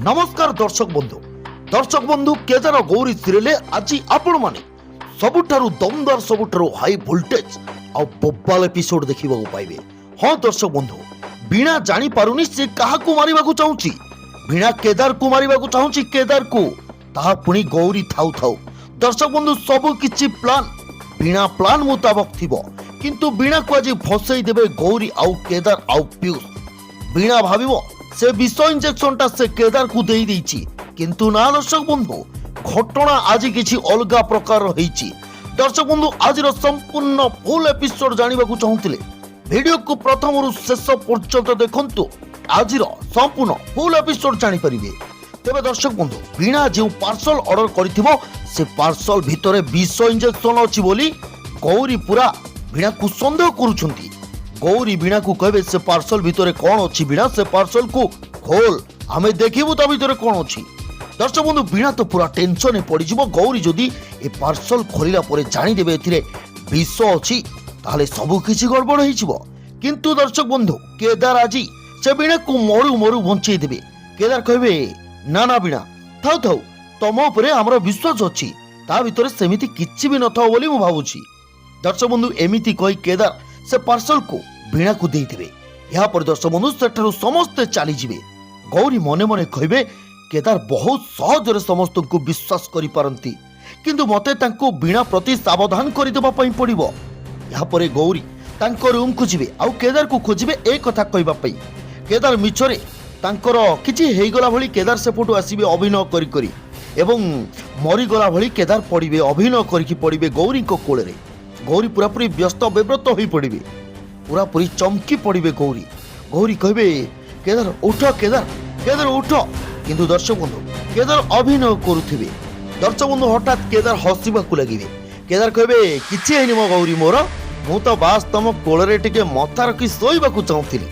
नमस्कार दर्शक बंधु केदार गौरी सीरियल आज आपण माने सबुठारु दमदार सबुठारु हाई वोल्टेज आ बोबाल एपिसोड देखिबा पाइबे। हाँ दर्शक बंधु बीणा जानी पारुनी से काहाकू मारिबाकू चाहूची। बीणा केदार को मारिबाकू चाहूची। केदार को ताहा पुणी गौरी थाउ थाउ दर्शक बंधु सब किछि प्लान बीणा प्लान मुताबक थिबो किंतु बीणा को आज फसई देबे गौरी आउ केदार आउ पीयूष। बीणा भाबिबो से विष इंजेक्शन टा से केदार को देई देइछि किंतु ना दर्शक बंधु घटना आज किछि अलगा प्रकार रहिछि। दर्शक बंधु आज संपूर्ण फुल एपिसोड जानिबा को चाहूतिले वीडियो को प्रथम रु शेष पर्यंत देखंतु। आज संपूर्ण फुल एपिसोड जानि परिबे। तेबे दर्शक बंधु बीणा जो पार्सल ऑर्डर करिथिबो से पार्सल भितरे विष इंजेक्शन अछि बोली गौरी पूरा बीणा को संदेह करूछंती। गौरी बीणा को कहबे से पार्सल भितरे कौन अछि। बीणा से पार्सल को खोल हमें देखिबु ता भितरे कौन अछि। दर्शक बंधु बीणा तो पूरा टेंशन में पड़ जिवो। गौरी जदि ए पार्सल खोलिला परे जानि देबे एथिरे विष अछि ताले सब किछि गड़बड़ होई जिवो। किंतु दर्शक बंधु केदार आजी से बीणा को मरु मरु बंचै देबे। केदार कहबे ना ना बीणा थाउ थाउ तम उपरे हमर विश्वास अछि ता भितरे सेमिति किछि भी न थाओ बोली मु भाबुछि। दर्शक बंधु एमिति कहि केदार से पार्सल को बीणा को दे देबे। यहाँ पर दर्शक बंधु सेठारु समस्ते चली जिवे। गौरी मने मने कहबे केदार बहुत सहज समस्त को विश्वास करि पारंती किंतु मते तांको बीणा प्रति सावधान करि देबा पई पड़िबो। यहाँ पर गौरी तांको रूम को जिवे आउ केदार को खोजिबे ए कथा कहबा पई। केदार मिछरे तांकर किछि हेई गला भली केदार से फोटो आसीबे अभिनय करि करि एवं मरी गला भली केदार पड़िबे अभिनय करिकि पड़िबे गौरी को कोळे रे। गौरी पूरा पूरी व्यस्त विव्रत होई पड़िबे पूरा पूरी चमकी पड़िबे। गौरी गौरी कहबे केदार उठ केदार केदार उठ किंतु दर्शक बंधु केदार अभिनय करुथिबे। दर्शक बंधु हठात केदार हसिबा को लागिबे। केदार कहबे किछि हेनी मो गौरी मोर मु तो बास तम कोଳରେ टिके मथा रखि सोइबा को चाहूतिली।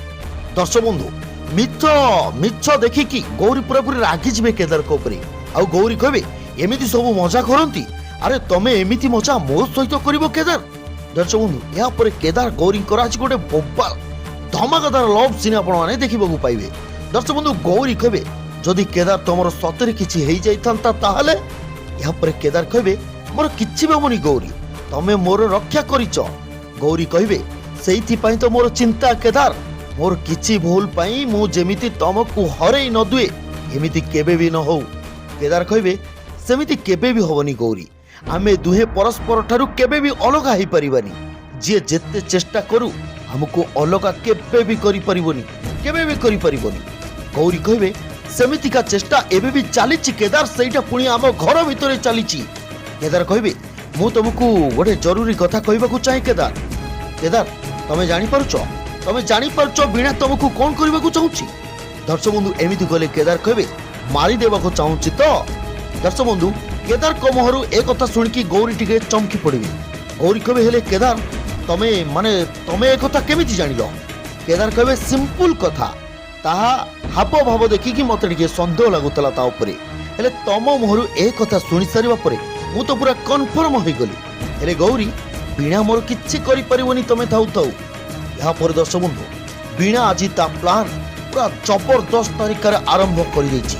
दर्शक बंधु मिछ मिछ देखिकी गौरी पूरा पूरी रागी जिबे केदार को ऊपर आ गौरी कहबे एमिति सब मजा करंती अरे तमे एमिति मजा मो सहित करिवो केदार। दर्शक बंधु या पर केदार गौरी आज गोटे बोबाल धमाकादार लव सीन आपण माने देखिबा पाइबे। दर्शक बंधु गौरी कहबे जदि केदार तमर सतरे किछि हेई जाइथांता ताहले या पर केदार कहबे मोर किछि बेमनी गौरी तमे मोर रक्षा करिच। गौरी कहबे सेइथि पई तो मोर चिंता केदार मोर किछि भूल पई मु जेमिति तमकु हरेई न दुए एमिति केबे भी न हो। केदार कहबे सेमिति केबे भी होवनी गौरी आमे दुहे परस्पर ठारू केबे भी अलगा ही परिबानी जे जेते चेष्टा करू हमको अलगा केबे भी करि परिबोनी केबे भी करि परिबोनी। गौरी कहबे सेमिति का चेष्टा एबे भी चालीची केदार सेइटा पुणी आम घर भितरे चालीची। केदार कहबे मु तुमको गोटे जरूरी कथा कहबाकू चाहे केदार केदार तमे जानि पारुचो बीणा तुमको कोन करबाकू चाहूची। दर्शक बंधु एमिति गले केदार कहबे मारी देबाकू चाहूची तो। दर्शक बंधु केदार को मुहरु एक कथा सुनिकी गौरी टिके चमकी पड़िबे। गौरी कहबे हेले केदार तमे तमे एक कथा केमिति जानिलो। केदार कहबे सिंपल कथा ताहा हाव भाव देखिकी मते टिके संदेह लागुतला ता उपरे हेले तम मुहरु एक कथा सुनि सारिबा परे मु तो पूरा कन्फर्म होई गली। हेले गौरी बीणा मोर किछि करि परिबोनी तमे थाउ थाउ। या पर दर्शक बंधु बीणा आजि ता प्लान पूरा जबरदस्त तरीका रे आरंभ करि दैछि।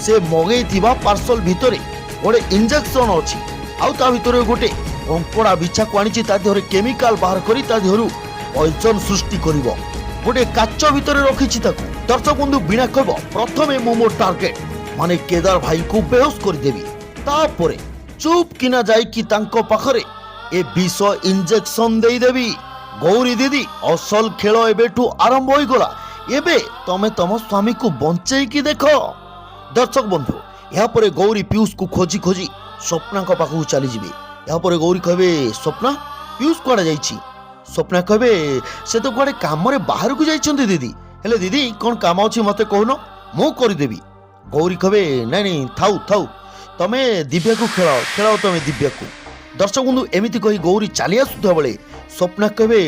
से मगै थिबा पार्सल भितरे गोटे इंजेक्शन अछि आउ ता भितरे गोटे कंकड़ा बिछा को आनिछि ता देहरे केमिकल बाहर करी ता देहरु पॉइजन सृष्टि करिवो गोटे काच भितरे रखिछि ताकू। दर्शक बंधु बीणा कहबो प्रथमे मु मोर टार्गेट माने केदार भाई को बेहोश कर देबी तापरे चुप किना जाई कि तांको पाखरे ए विष इंजेक्शन देई देबी। गौरी दीदी असल खेल एबेठू आरंभ होई गला एबे तमे तम स्वामी को बंचै कि देखो। दर्शक बंधु यहाँ पर गौरी पीयूष को खोजी खोजी स्वप्ना को पाखु चली जिबे। यहाँ पर गौरी कहबे स्वप्ना पीयूष कुआडे जाइछि। स्वप्ना कहबे से तो कुआडे काम रे बाहर को जाइछन्ती दीदी हेले दीदी कोन काम अछि मते कहनो मु करि देबी। गौरी कहबे नै नै थाउ थाउ तमे दिव्या को खेलाओ तमे दिव्या को। दर्शक बंधु एमिति कहि गौरी चली आसुथा बेले स्वप्ना कहबे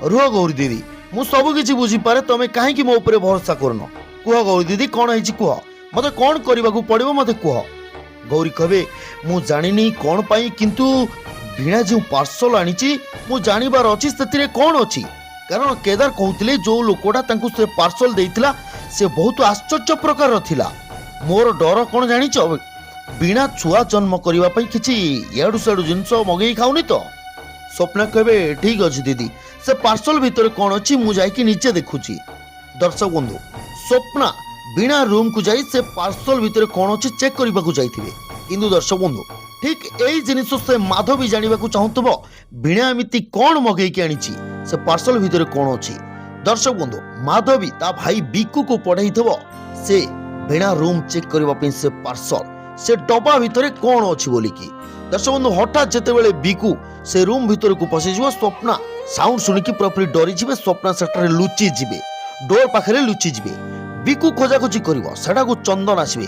रुह गौरी दीदी मु सब किछि बुझी पारे तमे काहे कि मो ऊपर भरोसा करनो कुह गौरी दीदी कोन हैछि कुह मते कोन करबाकू पड़िबो मते कुह। गौरी कहबे मु जानिनी कोन पाई किंतु बीणा जो पार्सल आनिछि मु जानिबार अछि सेतिरे कोन अछि कारण केदार कहउतिले जो लोकोडा तांकु से पार्सल देइतिला से बहुत आश्चर्य प्रकार थिला मोर डर कौन जानिच बिना छुआ जन्म करने किसी इाड़ू सियाड़ू जिनस मगेई खाऊनी तो स्वप्ना कहे ठीक अच्छे दीदी से पार्सल भितर कौन अच्छी मुझे निजे देखुची। दर्शक बंधु स्वप्ना बिना रूम को जाई से पार्सल भितर कौन अच्छी चेक करने को जाइए किंतु दर्शक बंधु ठीक यही जिनिस से माधवी जानवा चाहूब बिना एमती कौन मगेकी आनी से पार्सल भितर कौन अच्छी। दर्शक बंधु माधवी ता भाई बिकू को पढ़ाई से बिना रूम चेक करने से पार्सल से डब्बा भितर कौन अच्छी बोलिकी। दर्शक बंधु हठात जितेबाला बिकू से रूम भितर को पशिज स्वप्ना साउंड शुणिकी पूरा डरी जी स्वप्ना सेठारे लुचि जीवे डोर पाखे लुचि जीवे बिकू खोजाखोजी कर चंदन आसवे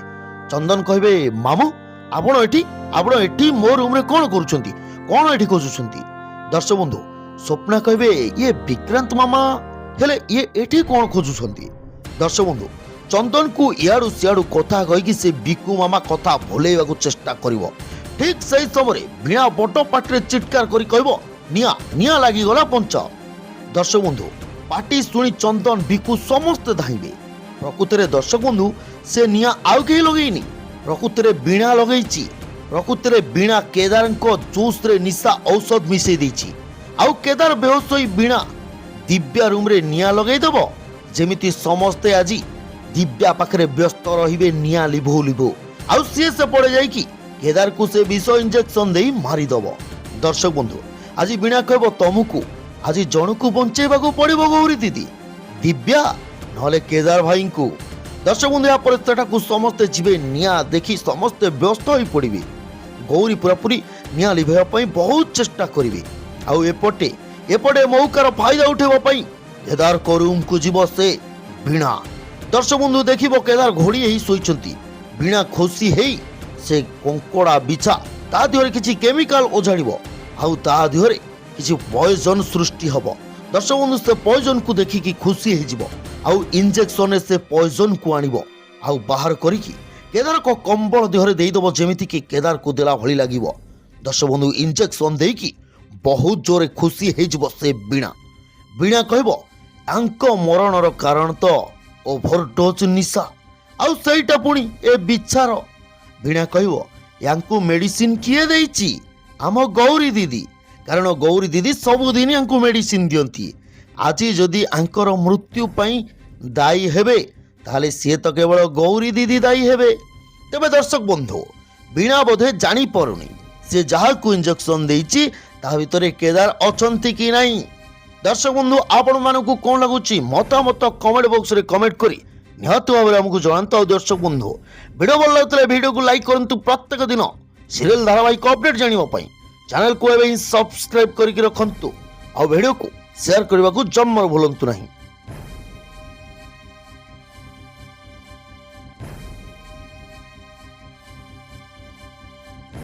चंदन कहे मामू आपण एठी मो रूम रे कौन करुछंती कौन एठी खोजुछंती। दर्शक बंधु स्वप्ना कहे ये विक्रांत मामा हेले ये एठी कौन खोजुछंती। दर्शक बंधु चंदन को इाड़ू सियाड़ू कथा कहीकि से बिकू मामा कथा भुलेइबाकू चेष्टा करिवो। ठीक सही समय बिना बड़ पाटे चिटकार करी कहबो निया निया लागी गला पंच। दर्शक बंधु पार्टी शुणी चंदन बिकू समस्त धाइबे प्रकृति दर्शक बंधु से निया आउ कहीं लगेनी प्रकृति बीणा लगे प्रकृति बीणा केदार जूस रे निशा औषध मिसई देछि आउ केदार बेहोश होई बीणा दिव्या रूम रे निया लगेदेव जेमिति समस्ते आज दिव्या पाखरे व्यस्त रहिबे निया लिभो लिभो आउ सी से पड़े जाई कि केदार को से विष इंजेक्शन दे मारिदब। दर्शक बंधु आज बीणा कहब तुमको आज जन को बंचेबा पड़ो गौरी दीदी दिव्या नहले केदार भाई को। दर्शक बंधु या सेटा को समस्ते जीवे निया देखी समस्ते व्यस्त हो पड़े गौरी पूरापूरी निया लिभाई बहुत चेष्टा करेंगे आउ एपटे मौकार फायदा उठेबाई केदार को रूम को जीव से बीणा। दर्शक बंधु देखिब केदार घोड़ी ही शोइछंती बीणा खुशी हेई से कंकड़ा बिछा ता देहरे किछि केमिकल ओझाड़िबो आउ ता देहरे किछि पॉइजन सृष्टि हबो। दर्शक बंधु से पॉइजन को देखिकी खुशी हे जिवो आउ इंजेक्शन से पॉइजन को आनिबो आउ बाहर करिकी केदार को कंबल देहरे देइदबो जेमिति कि केदार को देला भली लागिबो। दर्शक बंधु इंजेक्शन देकी बहुत जोरे खुशी हे जिवो से बीणा बीणा कहबो आंको मरणर कारण तो ओभरडोज निशा आउ सेटा पुणी ए बिच्छार बीणा कहबो यांकु मेडिसिन किए देइची आम गौरी दीदी कारण गौरी दीदी सबुदिन यांकु मेडिसिन दियंती आज जदि आंकर मृत्यु पई दायी हेबे ताले सी तो केवल गौरी दीदी दायी हेबे। तेबे दर्शक बंधु बीणा बोधे जानी परुनी से जहा को इंजेक्शन देइची ता भितरे केदार अछंती कि नाही। दर्शक बंधु आपण मानकु कोन लागुची मतामत कमेंट बॉक्स रे कमेंट करी निहत भाबरे हमकु जणांतो। दर्शक बंधु वीडियो भल लागतले वीडियो को लाइक करंतु प्रत्येक दिन सीरियल धारावाहिक अपडेट जानिबा पई चैनल को एबे सब्सक्राइब करके रखंतु और वीडियो को शेयर करने को जम्मर भूलंतु नहीं।